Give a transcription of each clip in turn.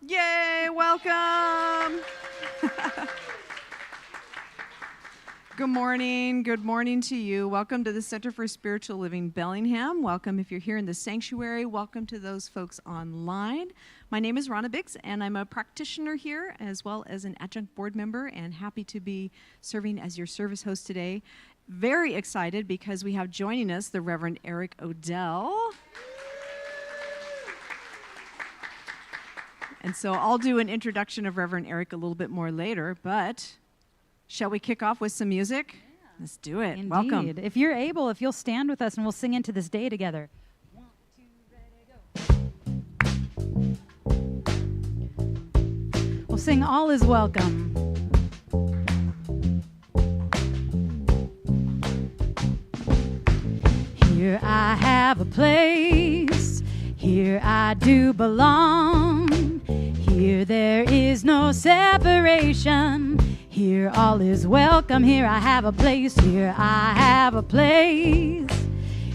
Yay, welcome. Good morning to you. Welcome to the Center for Spiritual Living Bellingham. Welcome if you're here in the sanctuary. Welcome to those folks online. My name is Ronna Biggs, and I'm a practitioner here as well as an adjunct board member, and happy to be serving as your service host today. Very excited because we have joining us the Reverend Eric Odell. And so I'll do an introduction of Reverend Eric a little bit more later, but shall we kick off with some music? Yeah. Let's do it. Indeed. Welcome. If you're able, if you'll stand with us and we'll sing into this day together. 1, 2, ready, go. We'll sing All Is Welcome. Here I have a place, here I do belong. Here there is no separation. Here all is welcome. Here I have a place. Here I have a place.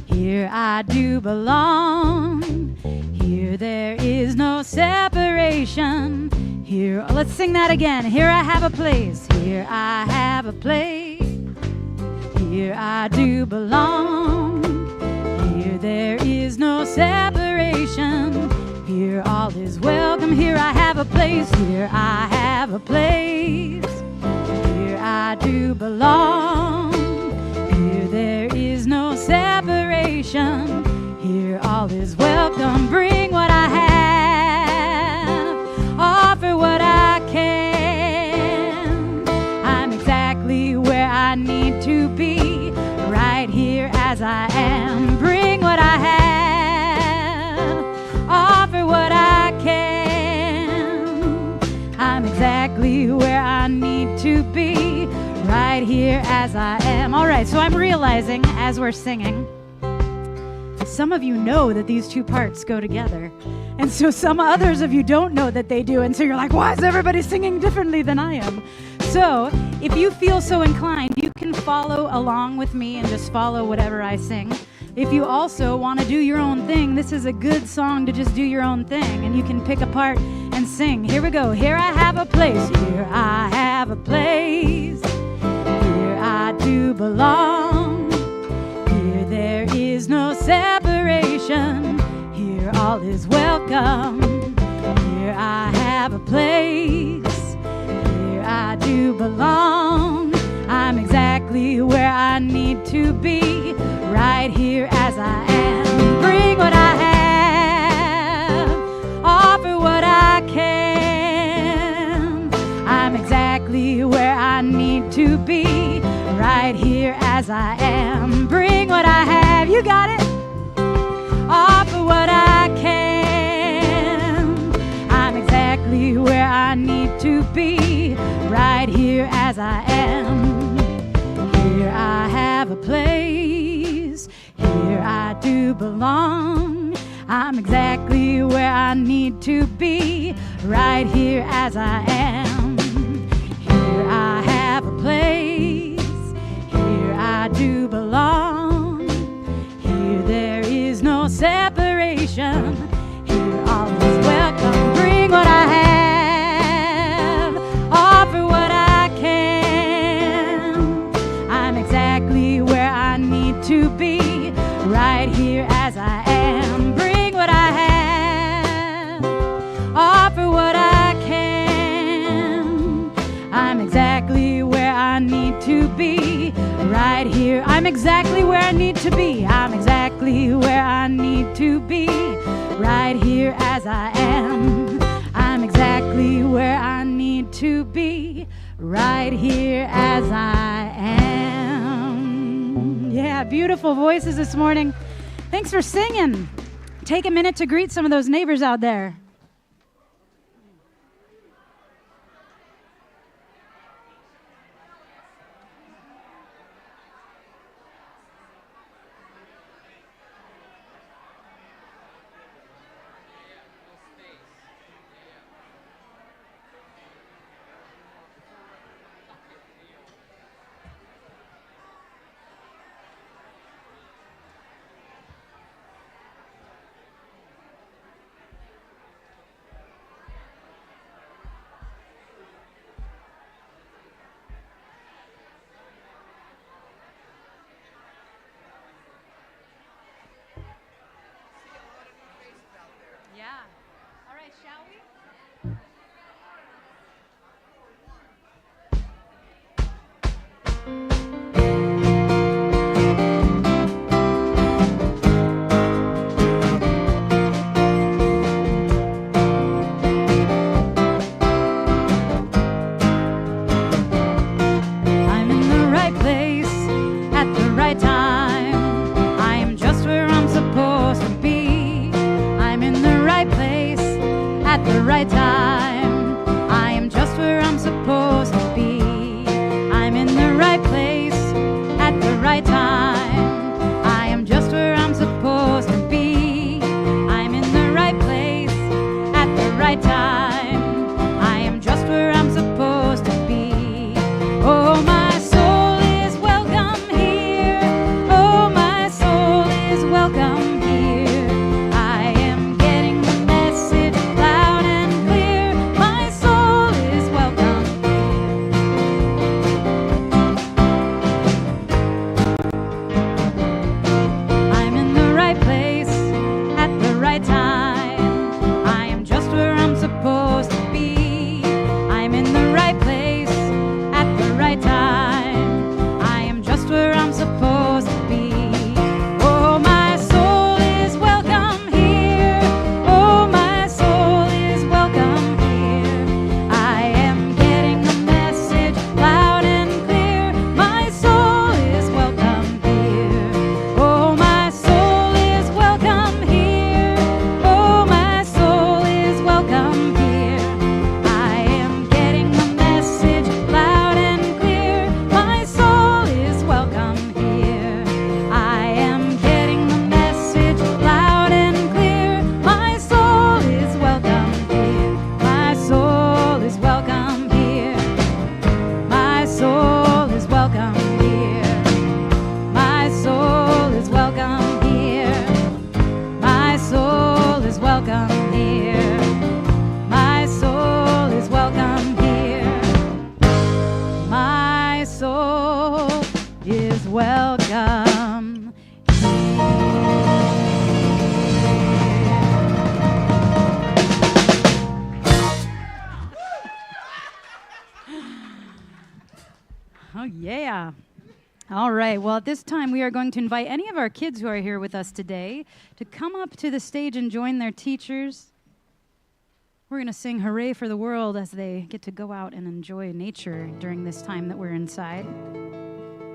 Here I do belong. Here there is no separation. Here, let's sing that again. Here I have a place. Here I have a place. Here I do belong. Here there is no separation. Here all is welcome. Here I have a place. Here I have a place. Here I do belong. Here there is no separation. Here all is welcome. Bring what I have. Offer what I can. I'm exactly where I need to be. Right here as I am. Bring what I have. Offer what I can. I'm exactly where I need to be, right here as I am. All right, so I'm realizing as we're singing, some of you know that these two parts go together. And so some others of you don't know that they do. And so you're like, why is everybody singing differently than I am? So if you feel so inclined, you can follow along with me and just follow whatever I sing. If you also want to do your own thing, this is a good song to just do your own thing, and you can pick a part and sing. Here we go. Here I have a place. Here I have a place. Here I do belong. Here there is no separation. Here all is welcome. Here I have a place. Here I do belong. I'm exactly where I need to be, right here as I am. Bring what I have, offer what I can. I'm exactly where I need to be, right here as I am. Bring what I have, you got it. Offer what I can. I'm exactly where I need to be, right here as I am. Here I have a place. Here I do belong. I'm exactly where I need to be, right here as I am. Here I have a place. Here I do belong. Here there is no separation. Here all is welcome. Bring what I have. Offer what I can. I'm exactly where I need to be, right here as I am. Bring what I have. Offer what I can. I'm exactly where I need to be, right here. I'm exactly where I need to be. I'm exactly where I need to be, right here as I am. I'm exactly where I need to be, right here as I am. Yeah, beautiful voices this morning. Thanks for singing. Take a minute to greet some of those neighbors out there. I'm in the right place at the right time. I am just where I'm supposed to be. I'm in the right place at the right time. I am just where I'm supposed to be. I'm in the right place at the right time. I am just where I'm supposed to be. I'm in the right place at the right time. I am just where I'm supposed to be. Oh, my soul is welcome here. Oh, my soul is welcome here. I am getting the message loud and clear. My soul is welcome here. I'm in the right place at the right time. I am just where I'm supposed to be. I'm in the right place at the right time. I am just where I'm supposed to be. Oh, my soul is welcome here. Oh, my soul is welcome here. I am getting the message loud and clear. My soul is welcome here. Oh, my soul is welcome here. Oh, my soul is welcome here. I am getting the message loud and clear. My soul is welcome here. I am getting the message loud and clear. My soul is welcome here. My soul is welcome here. My soul is welcome here. My soul is welcome here. My soul is welcome here. My soul is welcome here. My soul is welcome Oh, yeah. All right. Well, at this time, we are going to invite any of our kids who are here with us today to come up to the stage and join their teachers. We're going to sing Hooray for the World as they get to go out and enjoy nature during this time that we're inside,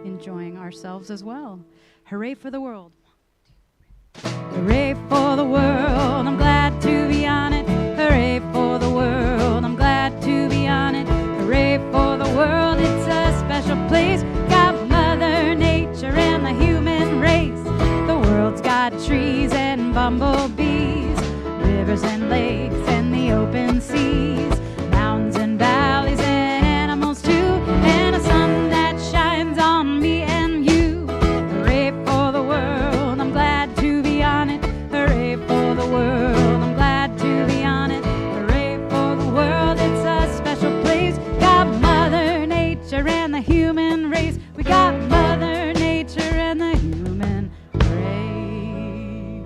enjoying ourselves as well. Hooray for the world. Hooray for the world, I'm glad to be on it. Hooray for the world, I'm glad to be on it. Hooray for the world, it's a special place. Got Mother Nature and the human race. The world's got trees and bumblebees, rivers and lakes and the open seas, mountains and valleys and animals too, and a sun that shines on me and you. Hooray for the world, I'm glad to be on it. Hooray for the world, I'm glad to be on it. Hooray for the world, it's a special place. Got Mother Nature and the human race. We got Mother Nature and the human race.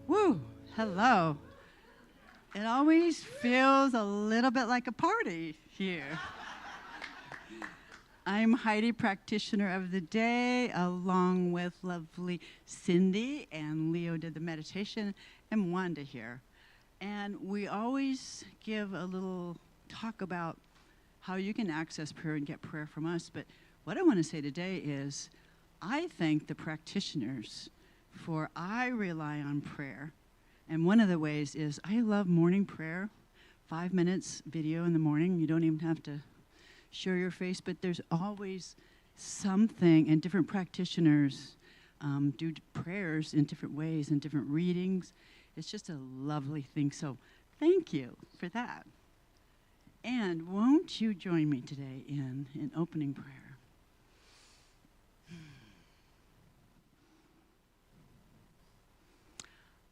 Woo! Hello. It always feels a little bit like a party here. I'm Heidi, practitioner of the day, along with lovely Cindy, and Leo did the meditation, and Wanda here. And we always give a little talk about how you can access prayer and get prayer from us. But what I want to say today is I thank the practitioners for I rely on prayer. And one of the ways is I love morning prayer, 5 minutes video in the morning. You don't even have to show your face, but there's always something, and different practitioners do prayers in different ways and different readings. It's just a lovely thing. So thank you for that. And won't you join me today in an opening prayer?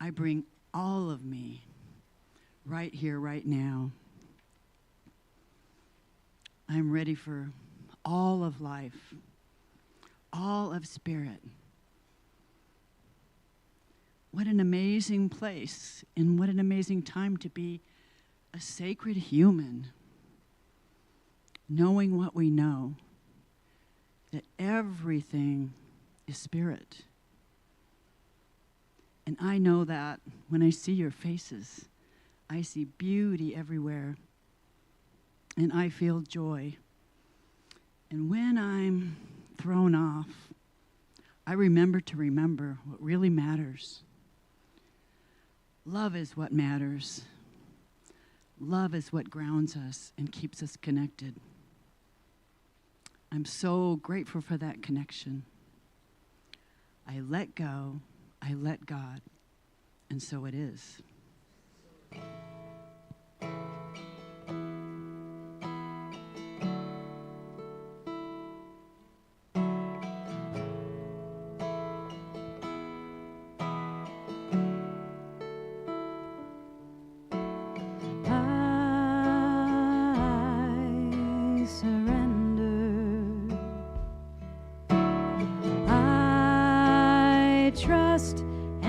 I bring all of me right here, right now. I'm ready for all of life, all of spirit, What an amazing place and what an amazing time to be a sacred human, knowing what we know, that everything is spirit. And I know that when I see your faces, I see beauty everywhere, and I feel joy. And when I'm thrown off, I remember to remember what really matters. Love is what matters. Love is what grounds us and keeps us connected. I'm so grateful for that connection. I let go, I let God, and so it is. Trust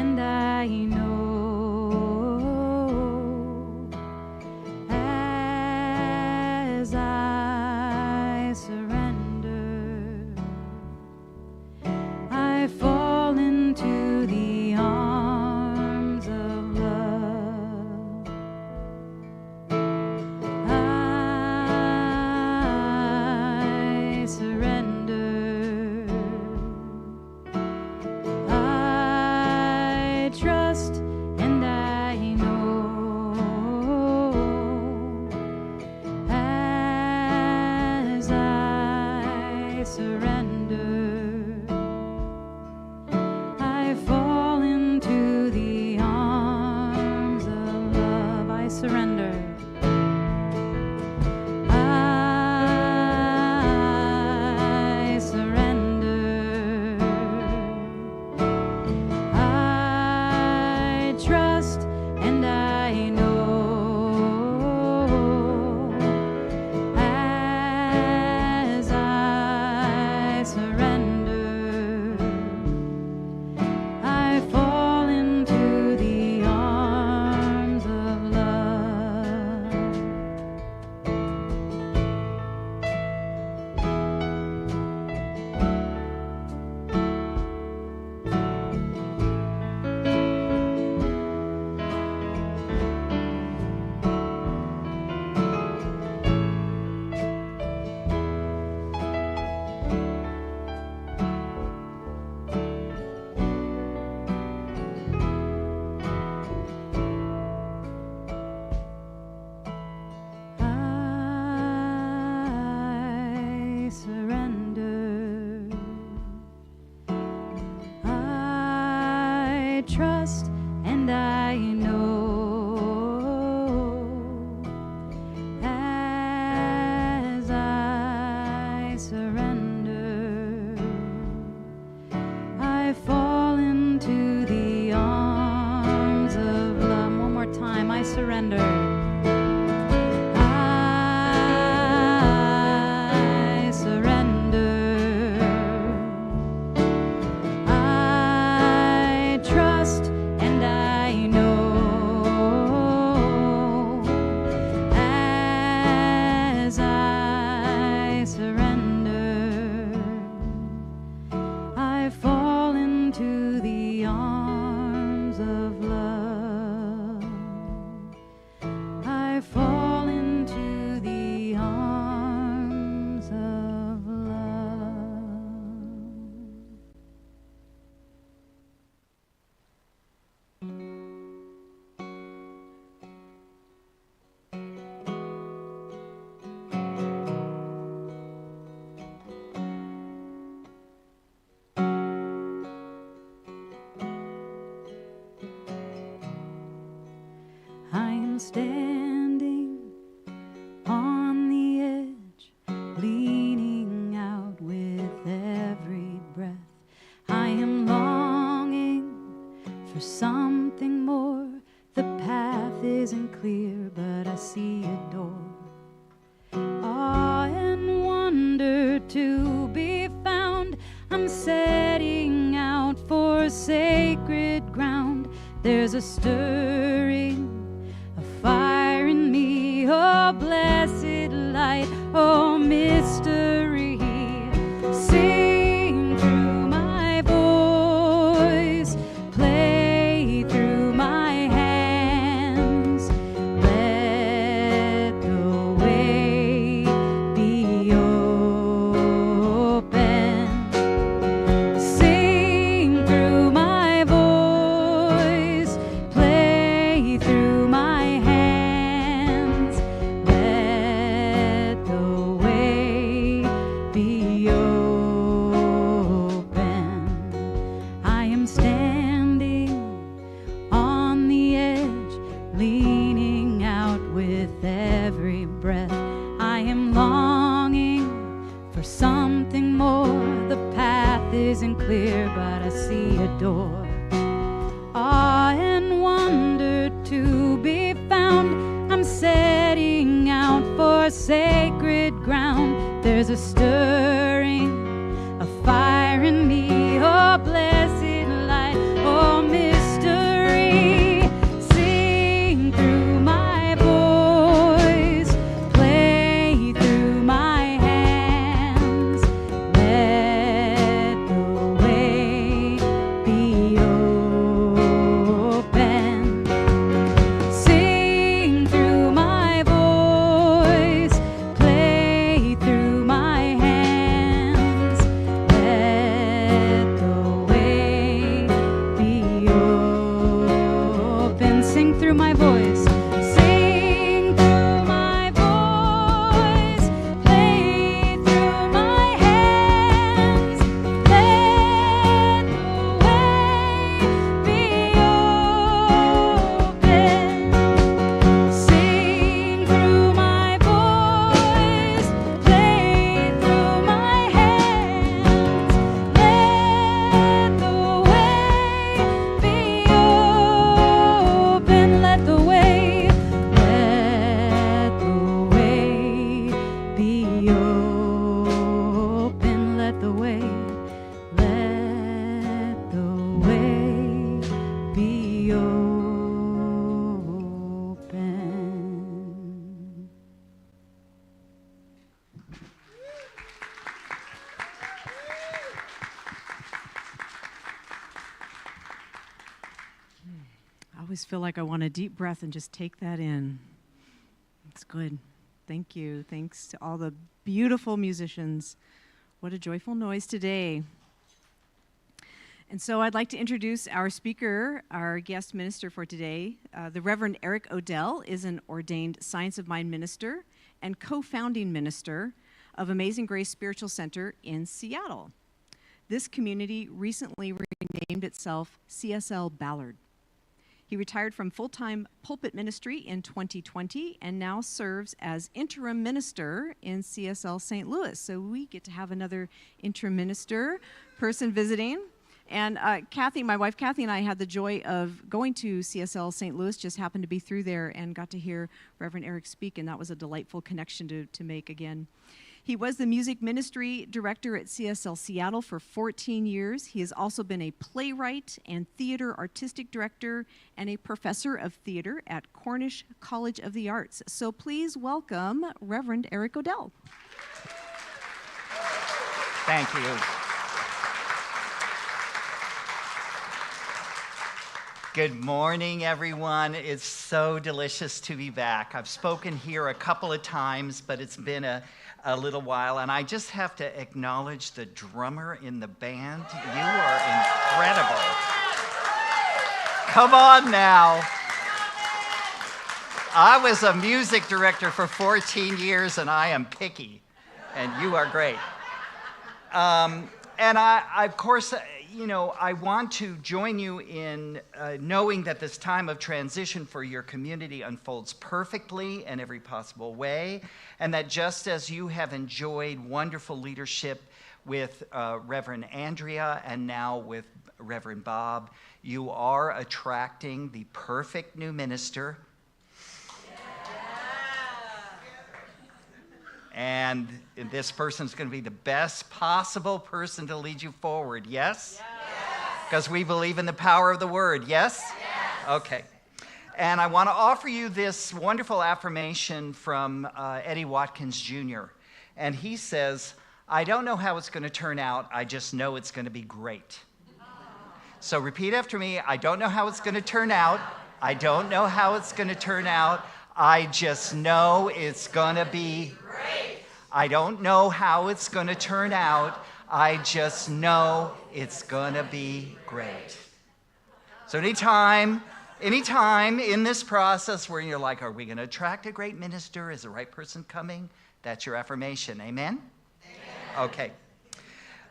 and I know as I surrender, I fall into the arms of love. One more time, I surrender. Standing on the edge, leaning out with every breath. I am longing for something more. The path isn't clear, but I see a door. Awe and wonder to be found. I'm setting out for sacred ground. There's a stirring, a fire in me, oh blessed light, oh mystery. Sing through my voice, play through my hands. Let the way be open. Sing through my voice, play through my hands. Let the way be open. I am standing on the edge, leaning out with every breath. I am longing for something more. The path isn't clear, but I see a door. Awe and wonder to be found. I'm setting out for sacred ground. There's a stirring, a fire in me, oh blessed light, oh mystery. Sing through my voice, play through my hands. Let the way be open. Sing through my voice, play through my hands. Let the way be open. Sing through my voice. Sing through my voice, play through my hands. Let the way be open. Sing through my voice, play through my hands. Let the way be open. Let the way be open. Let the way be open. I always feel like I want a deep breath and just take that in. It's good. Thank you. Thanks to all the beautiful musicians. What a joyful noise today. And so I'd like to introduce our speaker, our guest minister for today. The Reverend Eric Odell is an ordained Science of Mind minister and co-founding minister of Amazing Grace Spiritual Center in Seattle. This community recently renamed itself CSL Ballard. He retired from full-time pulpit ministry in 2020 and now serves as interim minister in CSL St. Louis. So we get to have another interim minister person visiting. And Kathy, my wife Kathy, and I had the joy of going to CSL St. Louis, just happened to be through there and got to hear Reverend Eric speak, and that was a delightful connection to make again. He was the music ministry director at CSL Seattle for 14 years. He has also been a playwright and theater artistic director and a professor of theater at Cornish College of the Arts. So please welcome Reverend Eric Odell. Thank you. Good morning, everyone. It's so delicious to be back. I've spoken here a couple of times, but it's been a little while, and I just have to acknowledge the drummer in the band. You are incredible. Come on now. I was a music director for 14 years, and I am picky, and you are great. And I, of course, I want to join you in knowing that this time of transition for your community unfolds perfectly in every possible way, and that just as you have enjoyed wonderful leadership with Reverend Andrea and now with Reverend Bob, you are attracting the perfect new minister. And this person's going to be the best possible person to lead you forward, yes? Because we believe in the power of the word, yes? Okay. And I want to offer you this wonderful affirmation from Eddie Watkins Jr. And he says, I don't know how it's going to turn out. I just know it's going to be great. So repeat after me. I don't know how it's going to turn out. I don't know how it's going to turn out. I just know it's going to be great. I don't know how it's going to turn out. I just know it's going to be great. So anytime in this process where you're like, are we going to attract a great minister? Is the right person coming? That's your affirmation. Amen? Amen. Okay.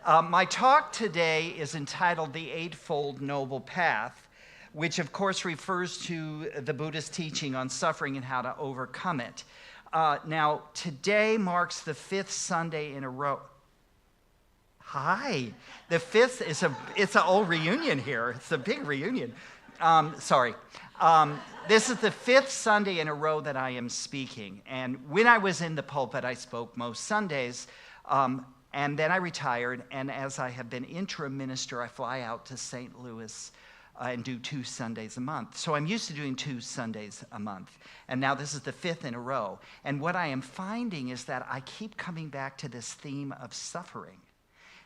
My talk today is entitled The Eightfold Noble Path, which of course refers to the Buddha's teaching on suffering and how to overcome it. Now, today marks the 5th Sunday in a row. Hi. The 5th it's an old reunion here. It's a big reunion. Sorry. This is the 5th Sunday in a row that I am speaking. And when I was in the pulpit, I spoke most Sundays. And then I retired. And as I have been interim minister, I fly out to St. Louis and do 2 Sundays a month. So I'm used to doing 2 Sundays a month. And now this is the 5th in a row. And what I am finding is that I keep coming back to this theme of suffering.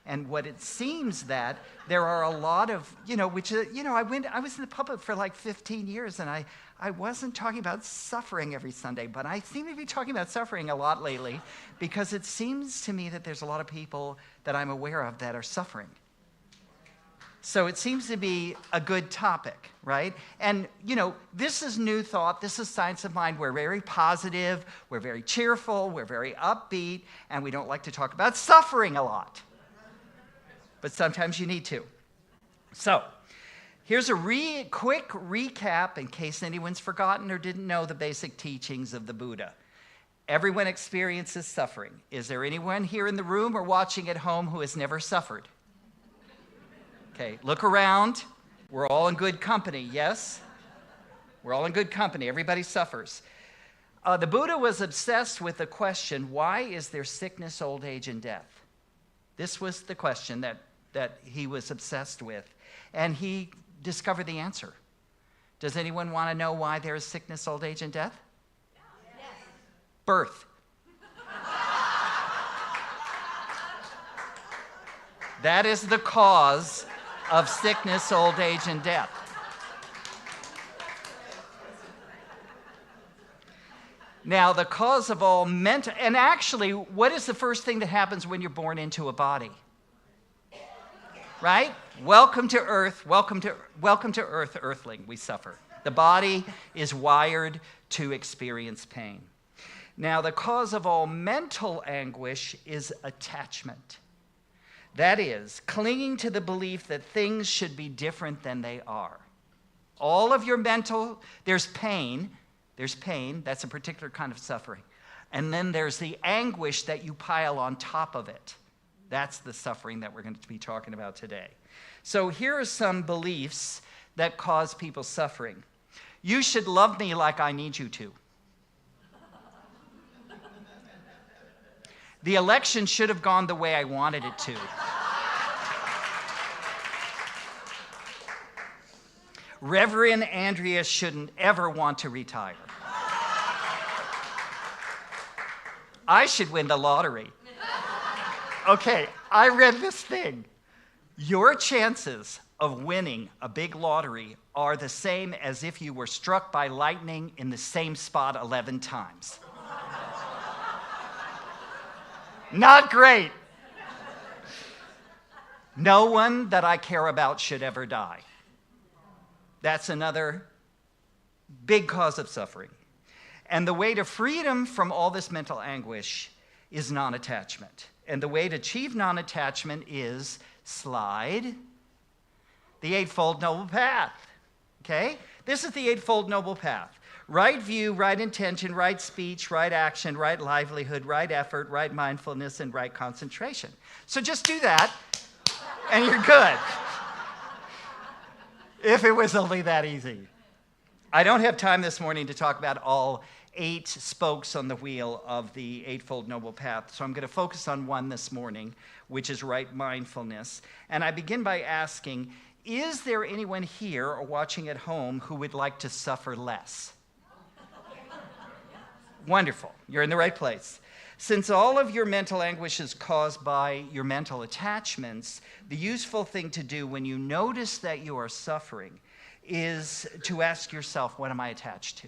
And what it seems that there are a lot of, I was in the pulpit for like 15 years, and I wasn't talking about suffering every Sunday, but I seem to be talking about suffering a lot lately, because it seems to me that there's a lot of people that I'm aware of that are suffering. So it seems to be a good topic, right? And, this is New Thought. This is Science of Mind. We're very positive. We're very cheerful. We're very upbeat. And we don't like to talk about suffering a lot. But sometimes you need to. So here's a quick recap in case anyone's forgotten or didn't know the basic teachings of the Buddha. Everyone experiences suffering. Is there anyone here in the room or watching at home who has never suffered? Okay, look around. We're all in good company, yes? We're all in good company. Everybody suffers. The Buddha was obsessed with the question, why is there sickness, old age, and death? This was the question that he was obsessed with. And he discovered the answer. Does anyone want to know why there is sickness, old age, and death? Yes. Birth. That is the cause of sickness, old age, and death. Now, the cause of all mental, and actually, what is the first thing that happens when you're born into a body? Right? Welcome to Earth. Welcome to Earth, Earthling. We suffer. The body is wired to experience pain. Now, the cause of all mental anguish is attachment. That is, clinging to the belief that things should be different than they are. All of your mental, there's pain. That's a particular kind of suffering. And then there's the anguish that you pile on top of it. That's the suffering that we're going to be talking about today. So here are some beliefs that cause people suffering. You should love me like I need you to. The election should have gone the way I wanted it to. Reverend Andrea shouldn't ever want to retire. I should win the lottery. Okay, I read this thing. Your chances of winning a big lottery are the same as if you were struck by lightning in the same spot 11 times. Not great. No one that I care about should ever die. That's another big cause of suffering. And the way to freedom from all this mental anguish is non-attachment. And the way to achieve non-attachment is slide the Eightfold Noble Path. Okay? This is the Eightfold Noble Path. Right view, right intention, right speech, right action, right livelihood, right effort, right mindfulness, and right concentration. So just do that, and you're good. If it was only that easy. I don't have time this morning to talk about all 8 spokes on the wheel of the Eightfold Noble Path, so I'm going to focus on one this morning, which is right mindfulness. And I begin by asking, is there anyone here or watching at home who would like to suffer less? Wonderful. You're in the right place. Since all of your mental anguish is caused by your mental attachments, the useful thing to do when you notice that you are suffering is to ask yourself, what am I attached to?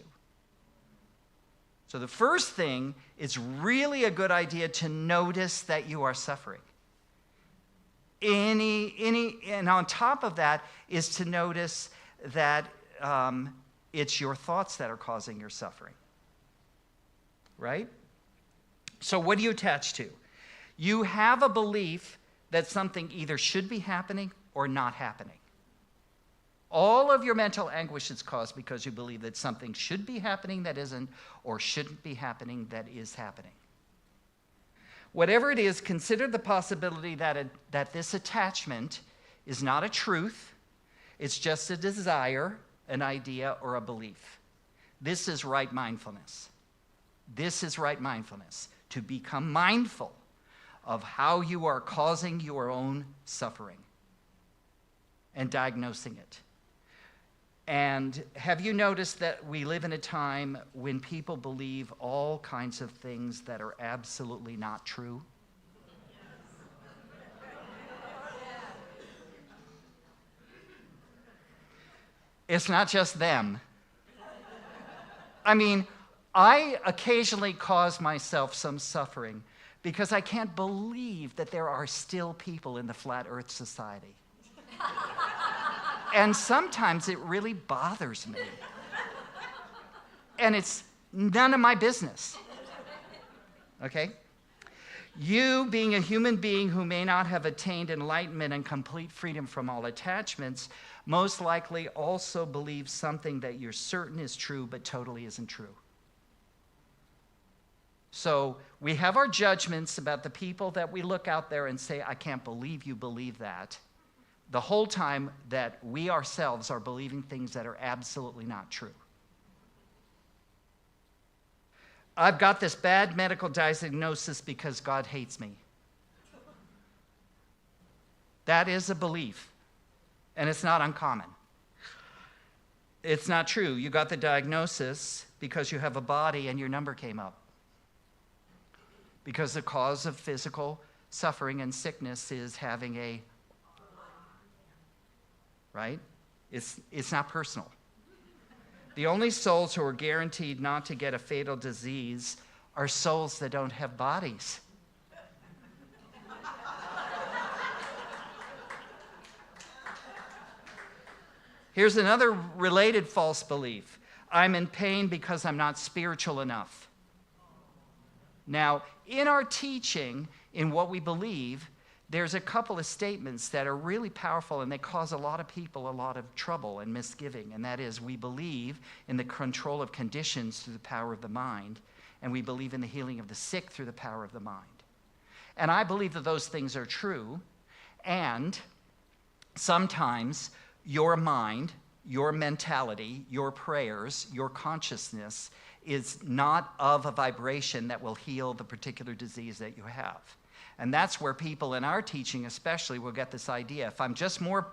So the first thing is really a good idea to notice that you are suffering. And on top of that is to notice that it's your thoughts that are causing your suffering. Right? So what do you attach to? You have a belief that something either should be happening or not happening. All of your mental anguish is caused because you believe that something should be happening that isn't, or shouldn't be happening that is happening. Whatever it is, consider the possibility that this attachment is not a truth, it's just a desire, an idea, or a belief. This is right mindfulness. This is right mindfulness, to become mindful of how you are causing your own suffering and diagnosing it. And have you noticed that we live in a time when people believe all kinds of things that are absolutely not true? It's not just them. I mean, I occasionally cause myself some suffering because I can't believe that there are still people in the Flat Earth Society. And sometimes it really bothers me. And it's none of my business. Okay? You, being a human being who may not have attained enlightenment and complete freedom from all attachments, most likely also believe something that you're certain is true but totally isn't true. So we have our judgments about the people that we look out there and say, I can't believe you believe that, the whole time that we ourselves are believing things that are absolutely not true. I've got this bad medical diagnosis because God hates me. That is a belief, and it's not uncommon. It's not true. You got the diagnosis because you have a body and your number came up. Because the cause of physical suffering and sickness is having a, right? It's not personal. The only souls who are guaranteed not to get a fatal disease are souls that don't have bodies. Here's another related false belief. I'm in pain because I'm not spiritual enough. Now, in our teaching, in what we believe, there's a couple of statements that are really powerful and they cause a lot of people a lot of trouble and misgiving. And that is, we believe in the control of conditions through the power of the mind, and we believe in the healing of the sick through the power of the mind. And I believe that those things are true, and sometimes your mind, your mentality, your prayers, your consciousness is not of a vibration that will heal the particular disease that you have. And that's where people in our teaching especially will get this idea. If I'm just more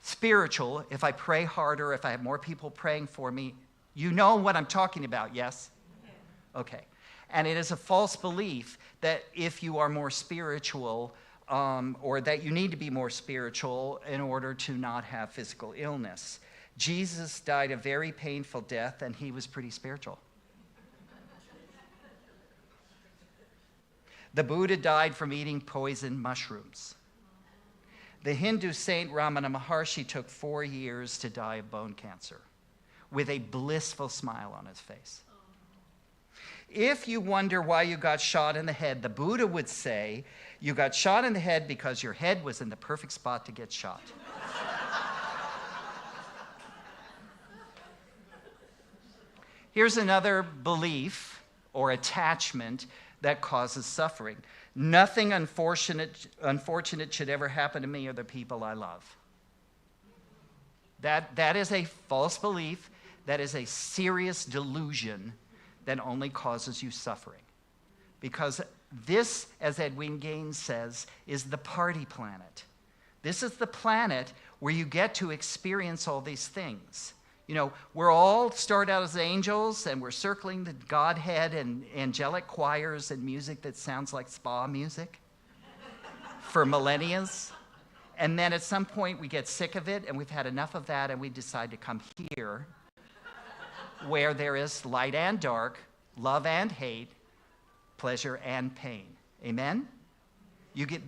spiritual, if I pray harder, if I have more people praying for me, you know what I'm talking about, yes? Okay. And it is a false belief that if you are more spiritual, or that you need to be more spiritual in order to not have physical illness. Jesus died a very painful death, and he was pretty spiritual. The Buddha died from eating poisoned mushrooms. The Hindu saint Ramana Maharshi took 4 years to die of bone cancer with a blissful smile on his face. If you wonder why you got shot in the head, the Buddha would say, you got shot in the head because your head was in the perfect spot to get shot. Here's another belief or attachment that causes suffering. Nothing unfortunate should ever happen to me or the people I love. That is a false belief. That is a serious delusion that only causes you suffering. Because this, as Edwin Gaines says, is the party planet. This is the planet where you get to experience all these things. You know, we're all start out as angels, and we're circling the Godhead and angelic choirs and music that sounds like spa music for millennia. And then at some point we get sick of it, and we've had enough of that, and we decide to come here where there is light and dark, love and hate, pleasure and pain. Amen?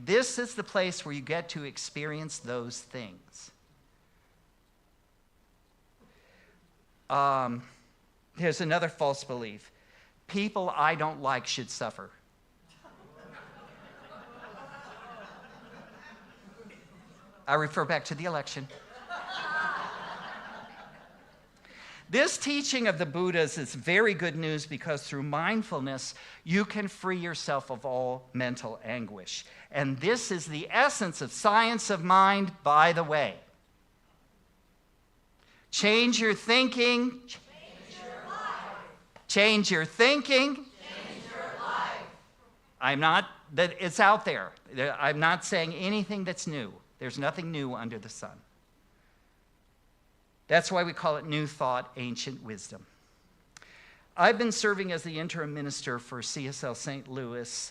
This is the place where you get to experience those things. Here's another false belief. People I don't like should suffer. I refer back to the election. This teaching of the Buddhas is very good news because through mindfulness, you can free yourself of all mental anguish. And this is the essence of science of mind, by the way. Change your thinking. Change your life. Change your thinking. Change your life. It's out there. I'm not saying anything that's new. There's nothing new under the sun. That's why we call it New Thought, Ancient Wisdom. I've been serving as the interim minister for CSL St. Louis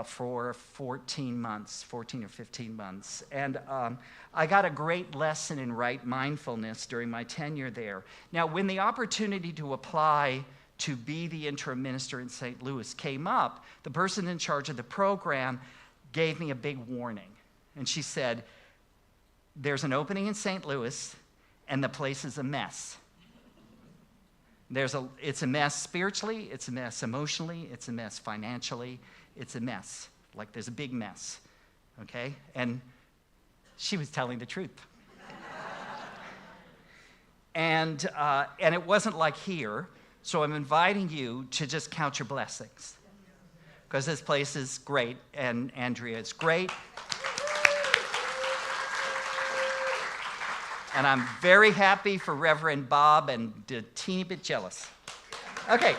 for 14 or 15 months. And I got a great lesson in right mindfulness during my tenure there. Now, when the opportunity to apply to be the interim minister in St. Louis came up, the person in charge of the program gave me a big warning. And she said, there's an opening in St. Louis, and the place is a mess. It's a mess spiritually, it's a mess emotionally, it's a mess financially, it's a mess. Like there's a big mess, okay? And she was telling the truth. And it wasn't like here, so I'm inviting you to just count your blessings. Because this place is great, and Andrea is great. And I'm very happy for Reverend Bob and a teeny bit jealous. Okay.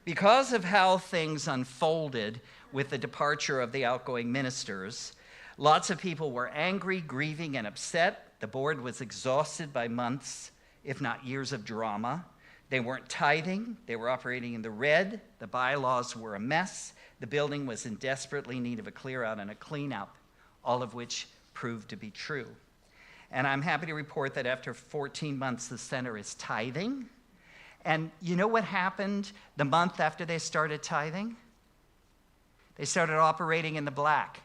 Because of how things unfolded with the departure of the outgoing ministers, lots of people were angry, grieving, and upset. The board was exhausted by months, if not years of drama. They weren't tithing. They were operating in the red. The bylaws were a mess. The building was in desperately need of a clear out and a clean up, all of which proved to be true. And I'm happy to report that after 14 months, the center is tithing. And you know what happened the month after they started tithing? They started operating in the black.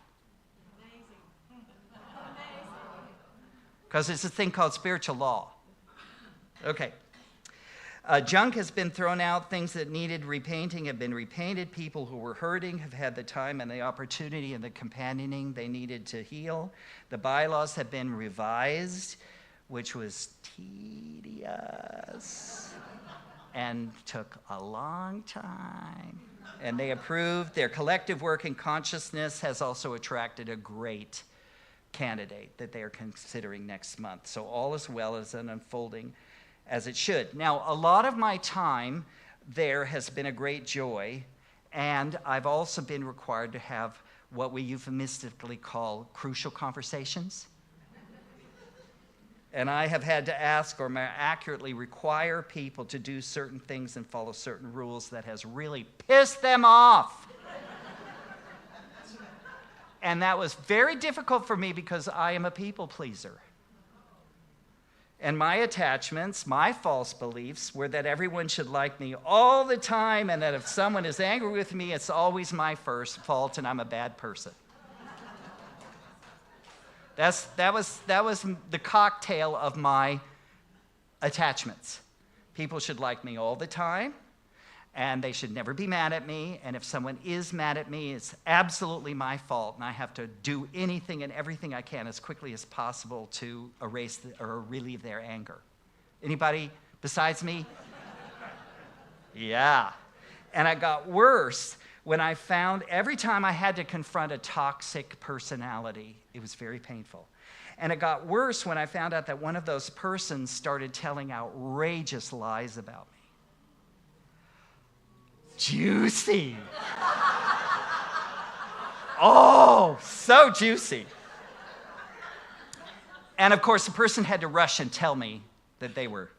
Because it's a thing called spiritual law. Okay. Junk has been thrown out. Things that needed repainting have been repainted. People who were hurting have had the time and the opportunity and the companioning they needed to heal. The bylaws have been revised, which was tedious and took a long time. And they approved. Their collective work and consciousness has also attracted a great candidate that they are considering next month. So all is well as an unfolding as it should. Now, a lot of my time there has been a great joy, and I've also been required to have what we euphemistically call crucial conversations. And I have had to ask or more accurately require people to do certain things and follow certain rules that has really pissed them off. And that was very difficult for me because I am a people pleaser. And my attachments, my false beliefs, were that everyone should like me all the time and that if someone is angry with me, it's always my first fault and I'm a bad person. That was the cocktail of my attachments. People should like me all the time, and they should never be mad at me, and if someone is mad at me, it's absolutely my fault, and I have to do anything and everything I can as quickly as possible to erase or relieve their anger. Anybody besides me? Yeah. And it got worse when I found every time I had to confront a toxic personality, it was very painful. And it got worse when I found out that one of those persons started telling outrageous lies about me. Juicy. Oh, so juicy. And of course, the person had to rush and tell me that they were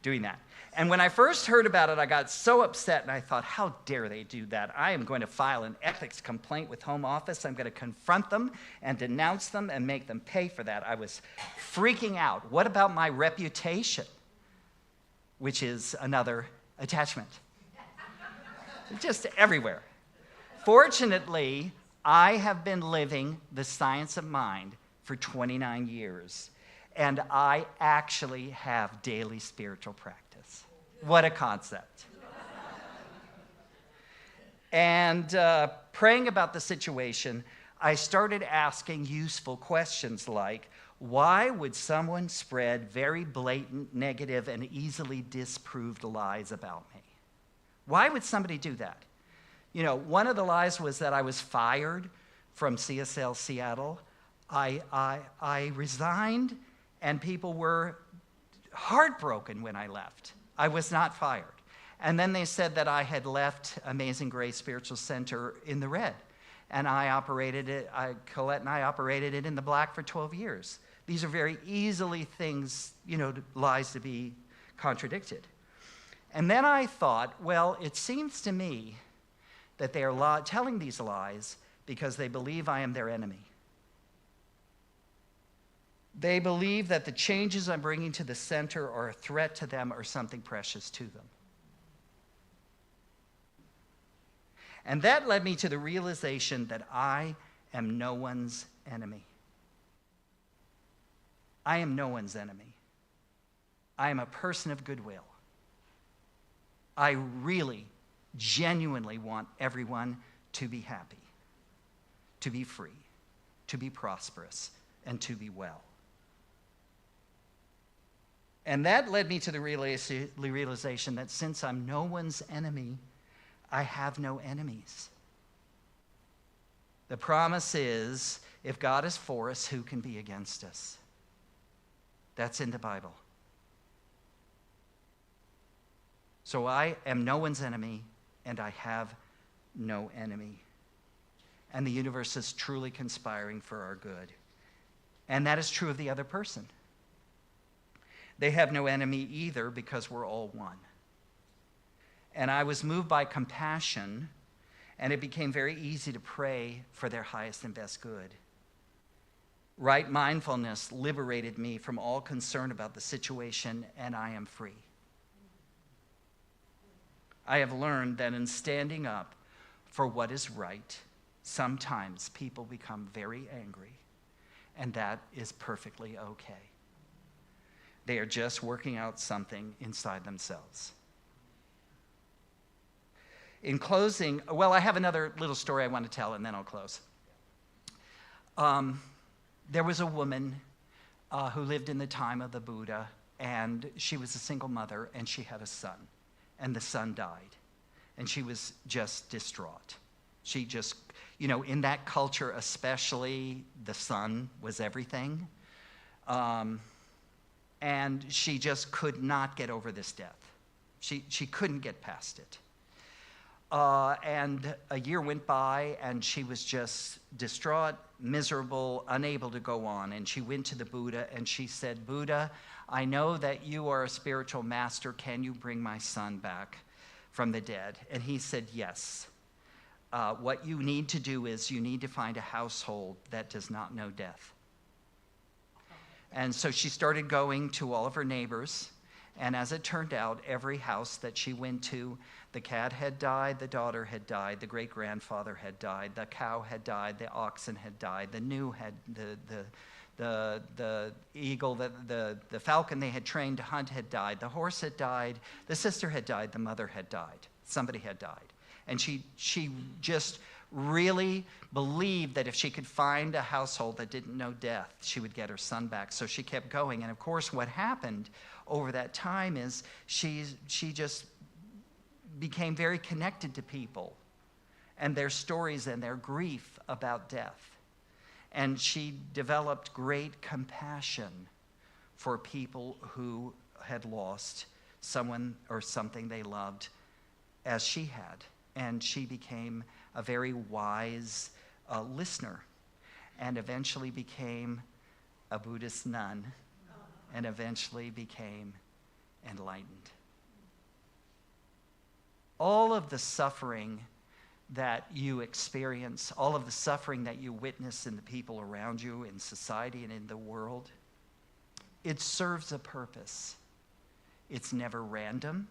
doing that. And when I first heard about it, I got so upset, and I thought, how dare they do that? I am going to file an ethics complaint with Home Office. I'm going to confront them and denounce them and make them pay for that. I was freaking out. What about my reputation? Which is another attachment. Just everywhere. Fortunately, I have been living the science of mind for 29 years, and I actually have daily spiritual practice. What a concept. And praying about the situation, I started asking useful questions like, why would someone spread very blatant, negative, and easily disproved lies about me? Why would somebody do that? You know, one of the lies was that I was fired from CSL Seattle. I resigned, and people were heartbroken when I left. I was not fired. And then they said that I had left Amazing Grace Spiritual Center in the red. And I operated it, Colette and I operated it in the black for 12 years. These are very easily things, you know, lies to be contradicted. And then I thought, well, it seems to me that they are telling these lies because they believe I am their enemy. They believe that the changes I'm bringing to the center are a threat to them or something precious to them. And that led me to the realization that I am no one's enemy. I am no one's enemy. I am a person of goodwill. I really, genuinely want everyone to be happy, to be free, to be prosperous, and to be well. And that led me to the realization that since I'm no one's enemy, I have no enemies. The promise is, if God is for us, who can be against us? That's in the Bible. So I am no one's enemy, and I have no enemy. And the universe is truly conspiring for our good. And that is true of the other person. They have no enemy either because we're all one. And I was moved by compassion, and it became very easy to pray for their highest and best good. Right mindfulness liberated me from all concern about the situation, and I am free. I have learned that in standing up for what is right, sometimes people become very angry, and that is perfectly okay. They are just working out something inside themselves. In closing, well, I have another little story I want to tell, and then I'll close. There was a woman who lived in the time of the Buddha, and she was a single mother, and she had a son, and the son died, and she was just distraught. She just, you know, in that culture especially, the son was everything. And she just could not get over this death. She couldn't get past it. And a year went by, and she was just distraught, miserable, unable to go on. And she went to the Buddha, and she said, Buddha, I know that you are a spiritual master. Can you bring my son back from the dead? And he said, yes. What you need to do is you need to find a household that does not know death. And so she started going to all of her neighbors, and as it turned out, every house that she went to, the cat had died, the daughter had died, the great-grandfather had died, the cow had died, the oxen had died, the eagle, the falcon they had trained to hunt had died, the horse had died, the sister had died, the mother had died, somebody had died. And she just really believed that if she could find a household that didn't know death, she would get her son back. So she kept going. And of course, what happened over that time is she just became very connected to people and their stories and their grief about death. And she developed great compassion for people who had lost someone or something they loved as she had. And she became a very wise listener, and eventually became a Buddhist nun, and eventually became enlightened. All of the suffering that you experience, all of the suffering that you witness in the people around you, in society and in the world, it serves a purpose. It's never random.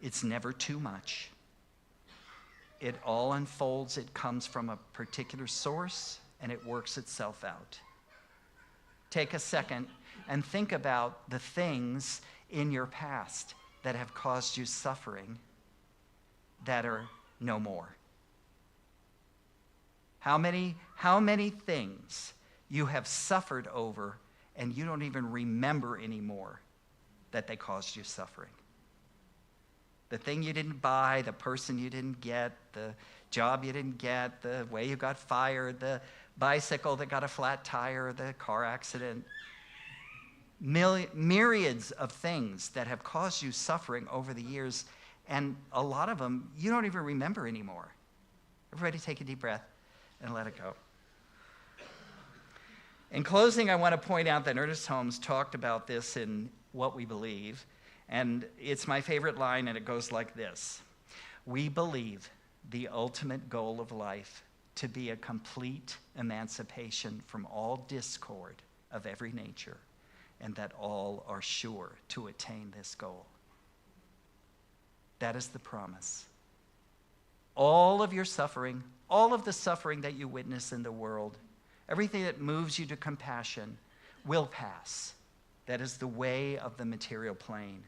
It's never too much. It all unfolds. It comes from a particular source, and it works itself out. Take a second and think about the things in your past that have caused you suffering that are no more. How many things you have suffered over and you don't even remember anymore that they caused you suffering? The thing you didn't buy, the person you didn't get, the job you didn't get, the way you got fired, the bicycle that got a flat tire, the car accident. Myriads of things that have caused you suffering over the years, and a lot of them you don't even remember anymore. Everybody take a deep breath and let it go. In closing, I want to point out that Ernest Holmes talked about this in What We Believe, and it's my favorite line, and it goes like this: "We believe the ultimate goal of life to be a complete emancipation from all discord of every nature, and that all are sure to attain this goal." That is the promise. All of your suffering, all of the suffering that you witness in the world, everything that moves you to compassion will pass. That is the way of the material plane.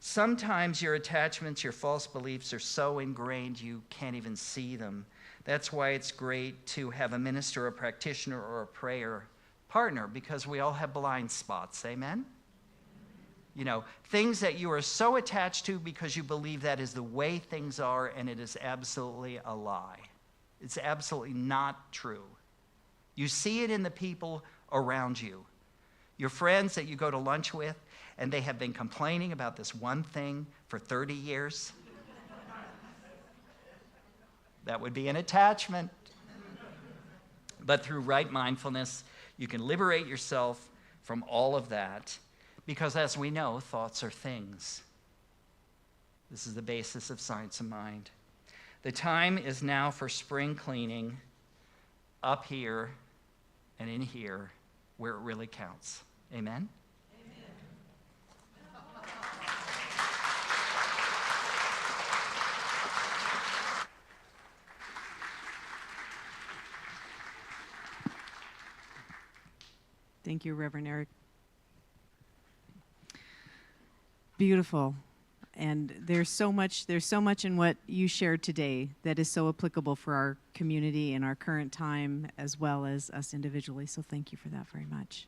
Sometimes your attachments, your false beliefs are so ingrained you can't even see them. That's why it's great to have a minister, a practitioner, or a prayer partner, because we all have blind spots. Amen? You know, things that you are so attached to because you believe that is the way things are, and it is absolutely a lie. It's absolutely not true. You see it in the people around you. Your friends that you go to lunch with, and they have been complaining about this one thing for 30 years. That would be an attachment. But through right mindfulness, you can liberate yourself from all of that, because as we know, thoughts are things. This is the basis of science of mind. The time is now for spring cleaning up here and in here where it really counts. Amen? Thank you, Reverend Eric. Beautiful. And there's so much in what you shared today that is so applicable for our community and our current time, as well as us individually. So thank you for that very much.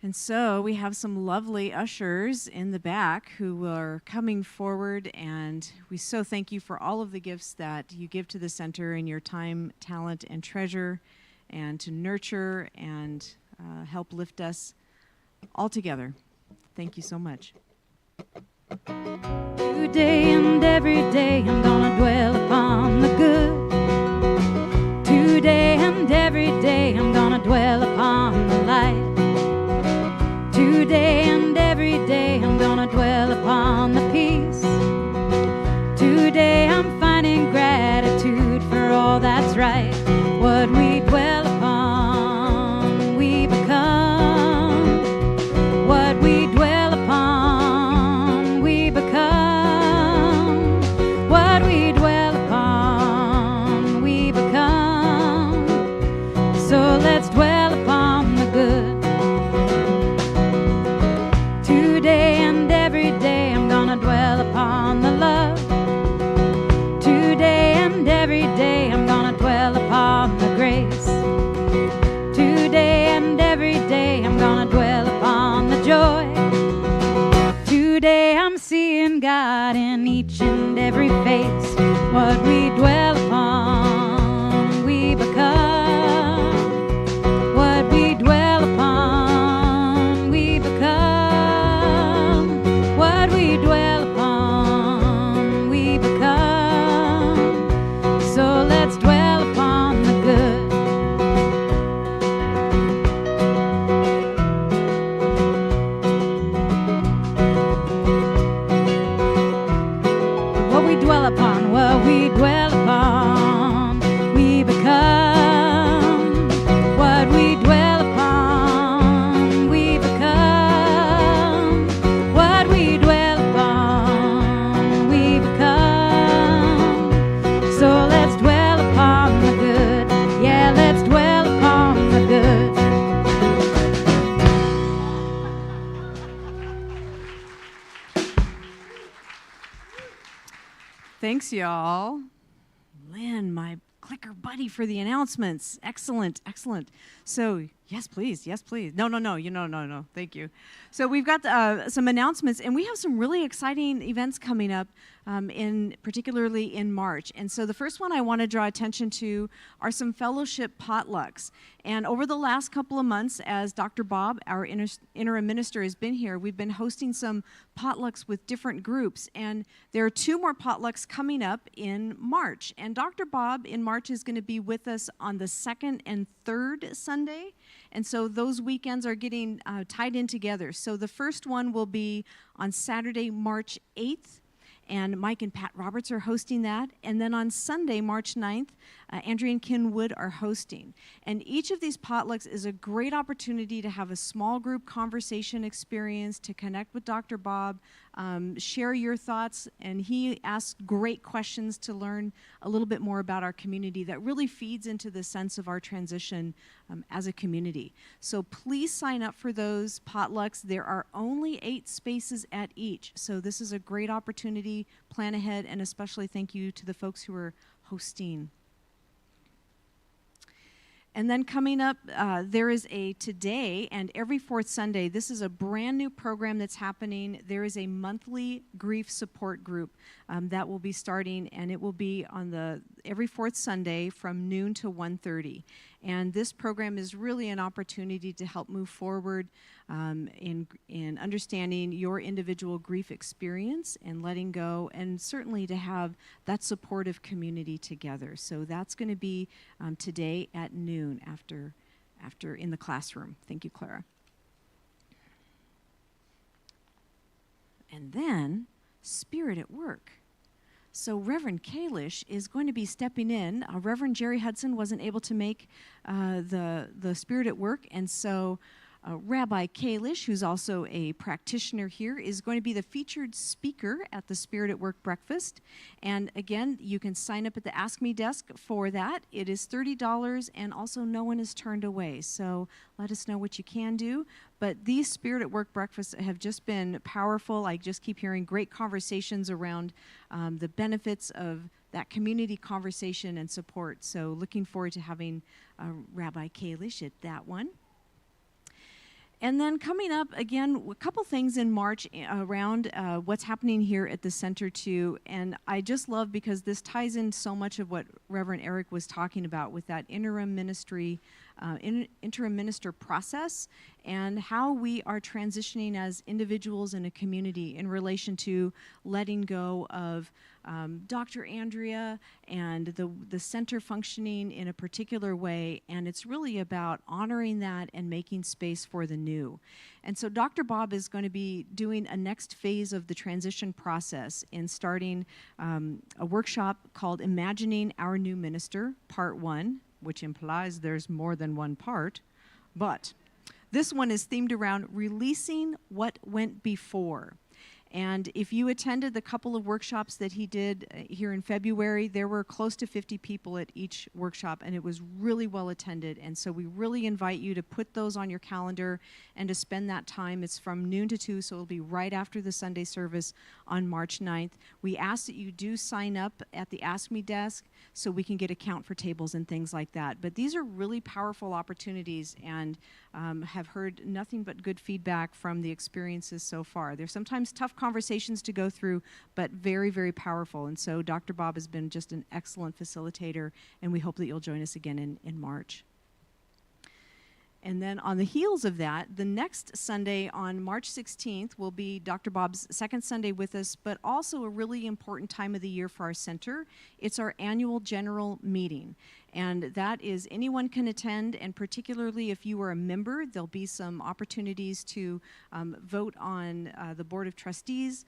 And so we have some lovely ushers in the back who are coming forward, and we so thank you for all of the gifts that you give to the center in your time, talent, and treasure, and to nurture and help lift us all together. Thank you so much. Today and every day I'm gonna dwell upon the good. Today and every day I'm gonna dwell upon the light. Today and every day I'm gonna dwell upon the peace. Today I'm finding gratitude for all that's right. What we dwell upon, we become. What we dwell upon, we become. What we dwell upon, we become. So let's dwell upon the good. Today and every day I'm gonna dwell upon the love. Today and every day I'm gonna dwell upon the grace. Today and every day I'm gonna dwell upon the joy. Today I'm seeing God in each and every face. What we dwell upon, we become. What we dwell upon, we become. What we dwell upon, we become. So let's dwell upon the good. Thanks, y'all. Lynn, my clicker buddy for the announcements. Excellent, excellent. So, yes, please. Yes, please. No. No. Thank you. So we've got some announcements, and we have some really exciting events coming up, particularly in March. And so the first one I want to draw attention to are some fellowship potlucks. And over the last couple of months, as Dr. Bob, our interim minister, has been here, we've been hosting some potlucks with different groups. And there are 2 more potlucks coming up in March. And Dr. Bob in March is going to be with us on the 2nd and 3rd Sunday. And so those weekends are getting tied in together. So the first one will be on Saturday, March 8th. And Mike and Pat Roberts are hosting that. And then on Sunday, March 9th, Andrea and Ken Wood are hosting. And each of these potlucks is a great opportunity to have a small group conversation experience, to connect with Dr. Bob, share your thoughts, and he asks great questions to learn a little bit more about our community that really feeds into the sense of our transition as a community. So please sign up for those potlucks. There are only 8 spaces at each, so this is a great opportunity. Plan ahead, and especially thank you to the folks who are hosting. And then coming up, there is a today and every 4th Sunday. This is a brand new program that's happening. There is a monthly grief support group that will be starting, and it will be on every 4th Sunday from noon to 1:30. And this program is really an opportunity to help move forward in understanding your individual grief experience and letting go, and certainly to have that supportive community together. So that's going to be today at noon after in the classroom. Thank you, Clara. And then Spirit at Work. So Reverend Kalish is going to be stepping in. Reverend Jerry Hudson wasn't able to make the Spirit at Work, and so Rabbi Kalish, who's also a practitioner here, is going to be the featured speaker at the Spirit at Work breakfast. And again, you can sign up at the Ask Me desk for that. It is $30, and also no one is turned away. So let us know what you can do. But these Spirit at Work breakfasts have just been powerful. I just keep hearing great conversations around the benefits of that community conversation and support. So looking forward to having Rabbi Kalish at that one. And then coming up, again, a couple things in March around what's happening here at the center too. And I just love, because this ties in so much of what Reverend Eric was talking about with that interim ministry, interim minister process, and how we are transitioning as individuals in a community in relation to letting go of Dr. Andrea and the center functioning in a particular way. And it's really about honoring that and making space for the new. And so Dr. Bob is going to be doing a next phase of the transition process in starting a workshop called Imagining Our New Minister, Part 1, which implies there's more than one part. But this one is themed around releasing what went before. And if you attended the couple of workshops that he did here in February, there were close to 50 people at each workshop, and it was really well attended. And so we really invite you to put those on your calendar and to spend that time. It's from noon to 2, so it'll be right after the Sunday service on March 9th. We ask that you do sign up at the Ask Me desk so we can get a count for tables and things like that. But these are really powerful opportunities, and have heard nothing but good feedback from the experiences so far. There's sometimes tough conversations to go through, but very, very powerful. And so Dr. Bob has been just an excellent facilitator, and we hope that you'll join us again in March. And then on the heels of that, the next Sunday on March 16th will be Dr. Bob's second Sunday with us, but also a really important time of the year for our center. It's our annual general meeting. And that is anyone can attend, and particularly if you are a member, there'll be some opportunities to vote on the Board of Trustees.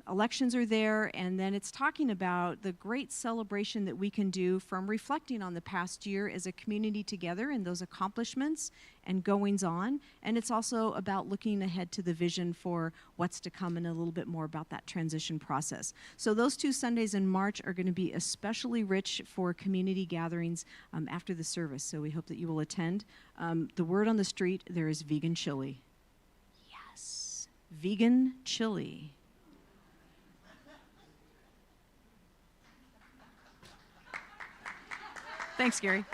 Elections are there, and then it's talking about the great celebration that we can do from reflecting on the past year as a community together and those accomplishments and goings on. And it's also about looking ahead to the vision for what's to come and a little bit more about that transition process. So those 2 Sundays in March are going to be especially rich for community gatherings after the service. So we hope that you will attend. The word on the street, there is vegan chili. Yes, vegan chili. Thanks, Gary.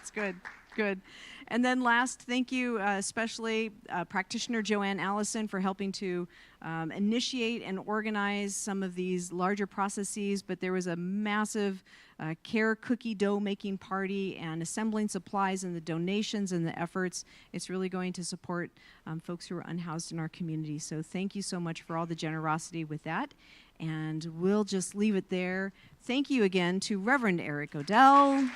It's good. Good. And then last, thank you especially practitioner Joanne Allison for helping to initiate and organize some of these larger processes, but there was a massive care cookie dough making party and assembling supplies and the donations and the efforts. It's really going to support folks who are unhoused in our community. So thank you so much for all the generosity with that. And we'll just leave it there. Thank you again to Reverend Eric Odell.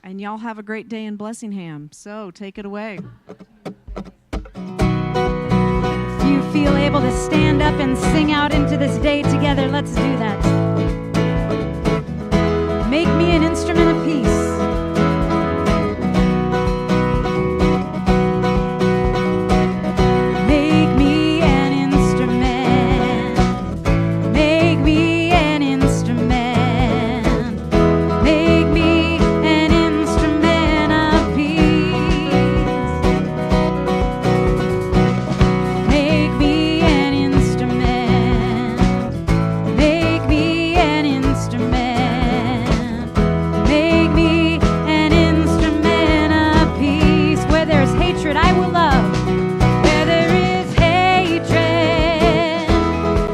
And y'all have a great day in Blessingham. So take it away. If you feel able to stand up and sing out into this day together, let's do that. Make me an instrument of peace. Make me an instrument. Make me an instrument. Make me an instrument of peace. Make me an instrument. Make me an instrument. Make me an instrument of peace. Where there's hatred, I will love. Where there is hatred,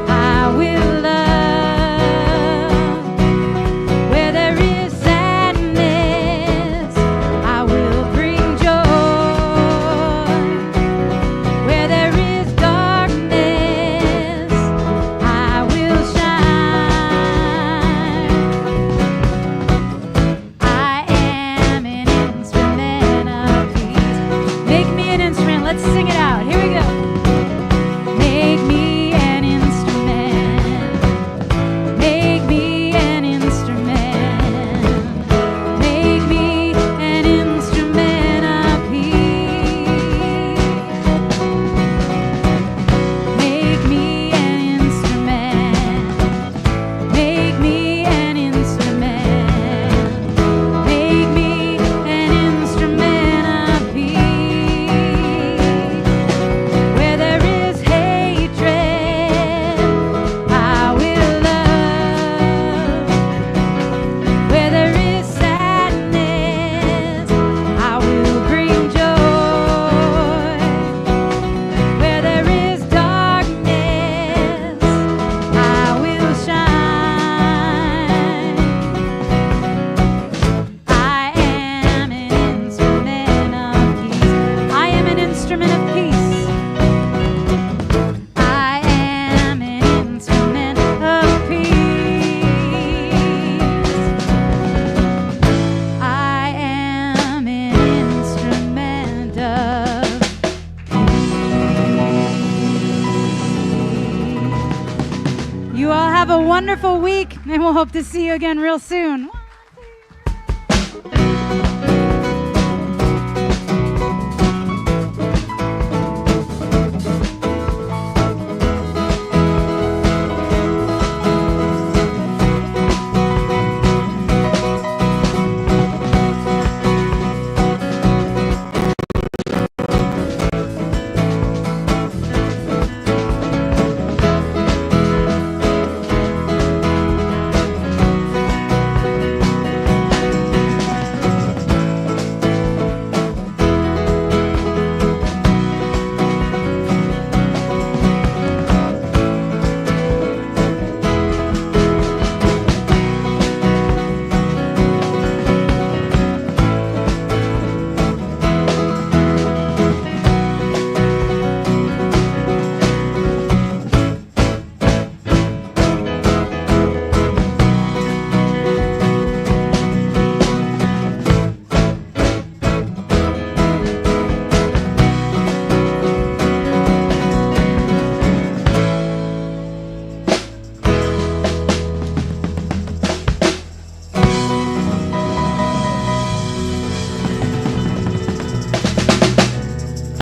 I will love. Where there is sadness, I will bring joy. Where there is darkness, I will shine. I am an instrument of peace. Make me an instrument. Let's sing it out. Here we go. Make me an instrument. Make me an instrument. Make me an instrument of peace. Make me an instrument. Make me an instrument. Make me an instrument of peace. Where there is hatred, I will love. Where there is sadness, I will bring joy. Where there is darkness, I will shine. I am an instrument of peace. I am an instrument of peace. I am an instrument of peace. I am an instrument of peace. You all have a wonderful week, and we'll hope to see you again real soon.